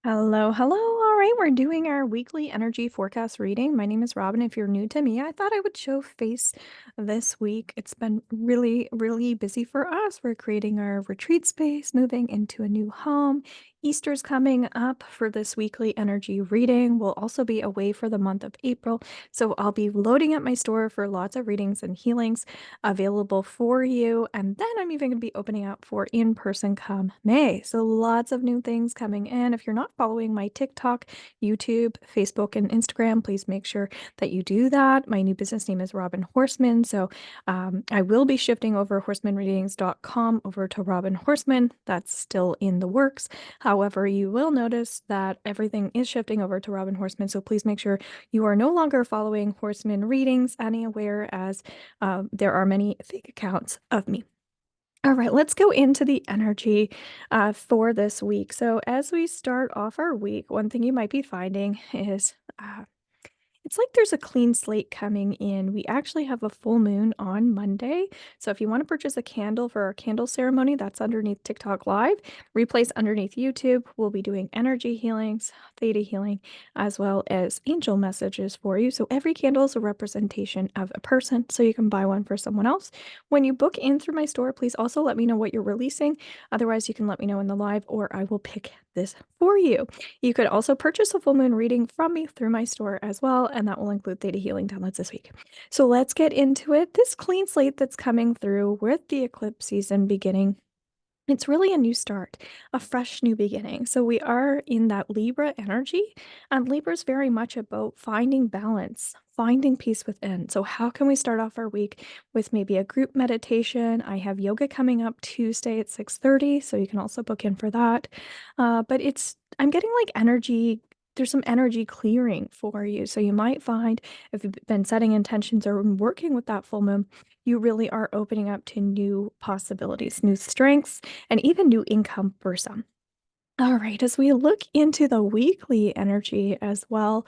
Hello, hello. All right, we're doing our weekly energy forecast reading. My name is Robin. If you're new to me, I thought I would show face this week. It's been really, really busy for us. We're creating our retreat space, moving into a new home. Easter's coming up for this weekly energy reading. We'll also be away for the month of April. So I'll be loading up my store for lots of readings and healings available for you. And then I'm even going to be opening up for in-person come May. So lots of new things coming in. If you're not following my TikTok, YouTube, Facebook, and Instagram, please make sure that you do that. My new business name is Robin Horseman. So I will be shifting over horsemanreadings.com over to Robin Horseman. That's still in the works. However, you will notice that everything is shifting over to Robin Horseman. So please make sure you are no longer following Horseman Readings anywhere, as there are many fake accounts of me. All right, let's go into the energy for this week. So, as we start off our week, one thing you might be finding is it's like there's a clean slate coming in. We actually have a full moon on Monday. So if you want to purchase a candle for our candle ceremony, that's underneath TikTok Live. Replays underneath YouTube. We'll be doing energy healings, theta healing, as well as angel messages for you. So every candle is a representation of a person. So you can buy one for someone else. When you book in through my store, please also let me know what you're releasing. Otherwise, you can let me know in the live or I will pick this for you. You could also purchase a full moon reading from me through my store as well, and that will include theta healing downloads this week. So let's get into it. This clean slate that's coming through with the eclipse season beginning, it's really a new start, a fresh new beginning. So we are in that Libra energy, and Libra is very much about finding balance, finding peace within. So how can we start off our week with maybe a group meditation? I have yoga coming up Tuesday at 6:30, so you can also book in for that. But I'm getting like energy. There's some energy clearing for you. So you might find if you've been setting intentions or working with that full moon, you really are opening up to new possibilities, new strengths, and even new income for some. All right, as we look into the weekly energy as well,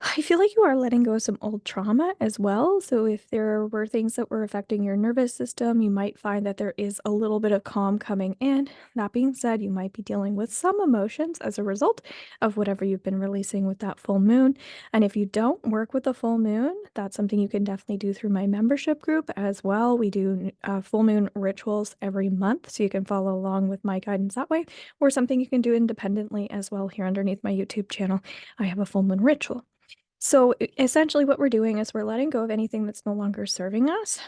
I feel like you are letting go of some old trauma as well. So, if there were things that were affecting your nervous system, you might find that there is a little bit of calm coming in. That being said, you might be dealing with some emotions as a result of whatever you've been releasing with that full moon. And if you don't work with the full moon, that's something you can definitely do through my membership group as well. We do full moon rituals every month, so you can follow along with my guidance that way, or something you can do independently as well here underneath my YouTube channel. I have a full moon ritual. So essentially, what we're doing is we're letting go of anything that's no longer serving us.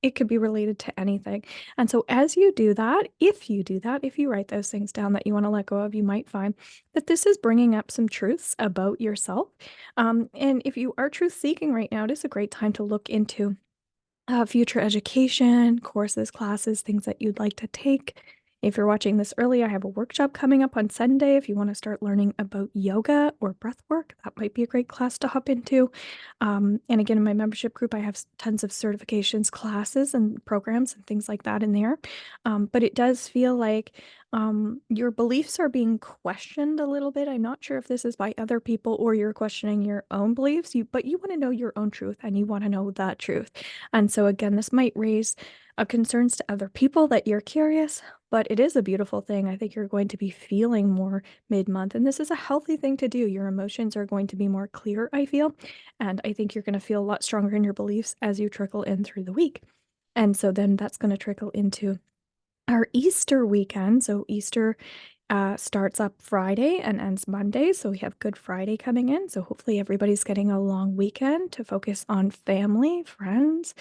It could be related to anything. And so, as you do that, if you write those things down that you want to let go of, you might find that this is bringing up some truths about yourself. And if you are truth seeking right now, it is a great time to look into future education, courses, classes, things that you'd like to take. If you're watching this early, I have a workshop coming up on Sunday. If you want to start learning about yoga or breath work, that might be a great class to hop into. And again, in my membership group, I have tons of certifications, classes, and programs and things like that in there. But it does feel like your beliefs are being questioned a little bit. I'm not sure if this is by other people or you're questioning your own beliefs, but you want to know your own truth and you want to know that truth. And so, again, this might raise concerns to other people that you're curious, but it is a beautiful thing. I think you're going to be feeling more mid-month, and this is a healthy thing to do. Your emotions are going to be more clear, I feel, and I think you're going to feel a lot stronger in your beliefs as you trickle in through the week. And so then that's going to trickle into our Easter weekend. So Easter starts up Friday and ends Monday. So we have Good Friday coming in. So hopefully everybody's getting a long weekend to focus on family, friends,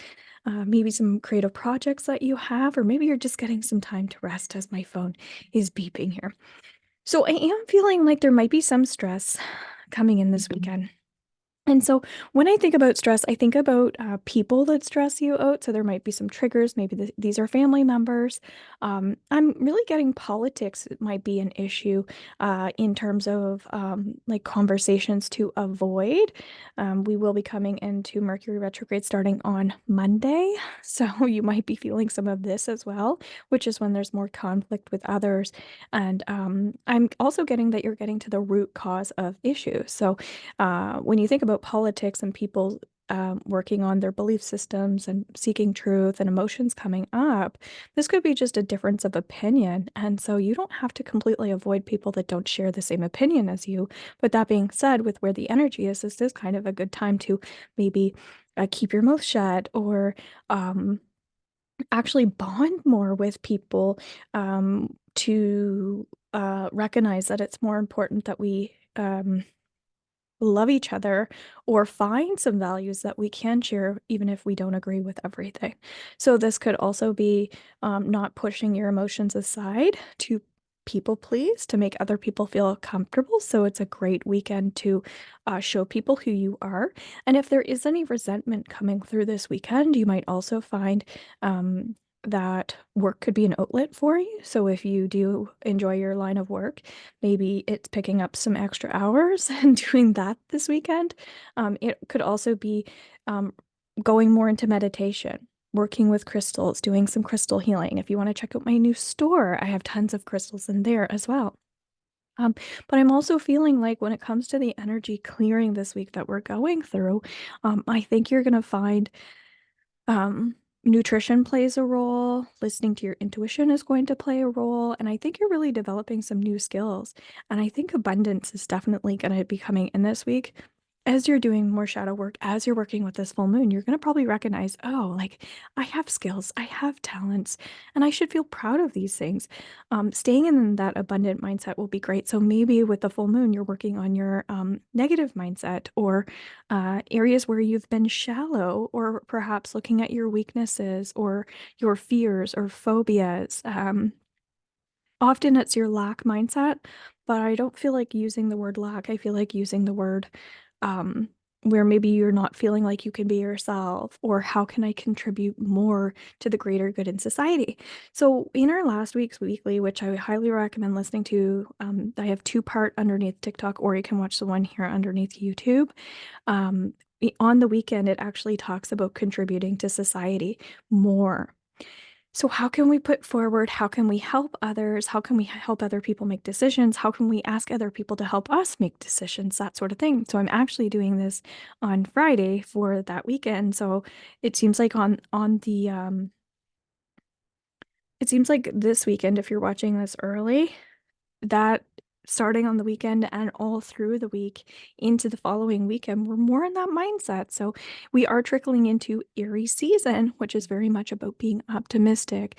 maybe some creative projects that you have, or maybe you're just getting some time to rest as my phone is beeping here. So I am feeling like there might be some stress coming in this weekend. And so when I think about stress, I think about people that stress you out. So there might be some triggers. Maybe these are family members. I'm really getting politics might be an issue in terms of like conversations to avoid. We will be coming into Mercury retrograde starting on Monday. So you might be feeling some of this as well, which is when there's more conflict with others. And I'm also getting that you're getting to the root cause of issues. So when you think about politics and people working on their belief systems and seeking truth and emotions coming up, this could be just a difference of opinion. And so you don't have to completely avoid people that don't share the same opinion as you. But that being said, with where the energy is, this is kind of a good time to maybe keep your mouth shut or actually bond more with people to recognize that it's more important that we love each other or find some values that we can share even if we don't agree with everything. So this could also be not pushing your emotions aside to people please to make other people feel comfortable. So it's a great weekend to show people who you are. And if there is any resentment coming through this weekend, you might also find that work could be an outlet for you. So if you do enjoy your line of work, maybe it's picking up some extra hours and doing that this weekend. It could also be um, going more into meditation, working with crystals, doing some crystal healing. If you want to check out my new store, I have tons of crystals in there as well. Um, but I'm also feeling like when it comes to the energy clearing this week that we're going through, I think you're going to find um, nutrition plays a role, listening to your intuition is going to play a role, and I think you're really developing some new skills. And I think abundance is definitely going to be coming in this week. As you're doing more shadow work, as you're working with this full moon, you're going to probably recognize, oh, like I have skills, I have talents, and I should feel proud of these things. Staying in that abundant mindset will be great. So maybe with the full moon, you're working on your negative mindset or areas where you've been shallow, or perhaps looking at your weaknesses or your fears or phobias. Often it's your lack mindset, but I don't feel like using the word lack. I feel like using the word um, where maybe you're not feeling like you can be yourself, or how can I contribute more to the greater good in society? So, in our last week's weekly, which I highly recommend listening to, I have two-part underneath TikTok, or you can watch the one here underneath YouTube. On the weekend, it actually talks about contributing to society more. So how can we put forward, how can we help others? How can we help other people make decisions? How can we ask other people to help us make decisions? That sort of thing. So I'm actually doing this on Friday for that weekend. So it seems like on the it seems like this weekend, if you're watching this early, that starting on the weekend and all through the week into the following weekend, we're more in that mindset. So we are trickling into Aries season, which is very much about being optimistic,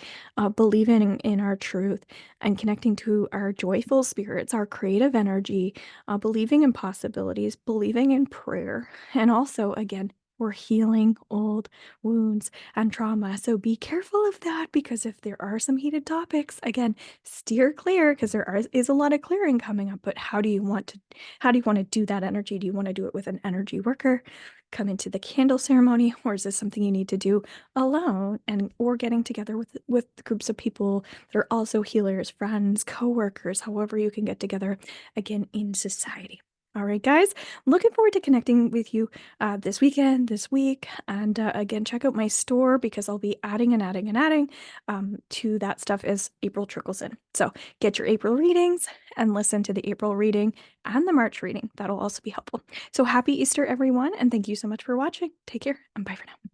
believing in our truth, and connecting to our joyful spirits, our creative energy, believing in possibilities, believing in prayer, and also, again, we're healing old wounds and trauma. So be careful of that, because if there are some heated topics, again, steer clear, because is a lot of clearing coming up. But how do you want to do that energy? Do you want to do it with an energy worker, come into the candle ceremony, or is this something you need to do alone, and or getting together with groups of people that are also healers, friends, co-workers, however you can get together again in society? All right, guys, I'm looking forward to connecting with you this weekend, this week. And again, check out my store, because I'll be adding and adding and adding to that stuff as April trickles in. So get your April readings and listen to the April reading and the March reading. That'll also be helpful. So happy Easter, everyone. And thank you so much for watching. Take care and bye for now.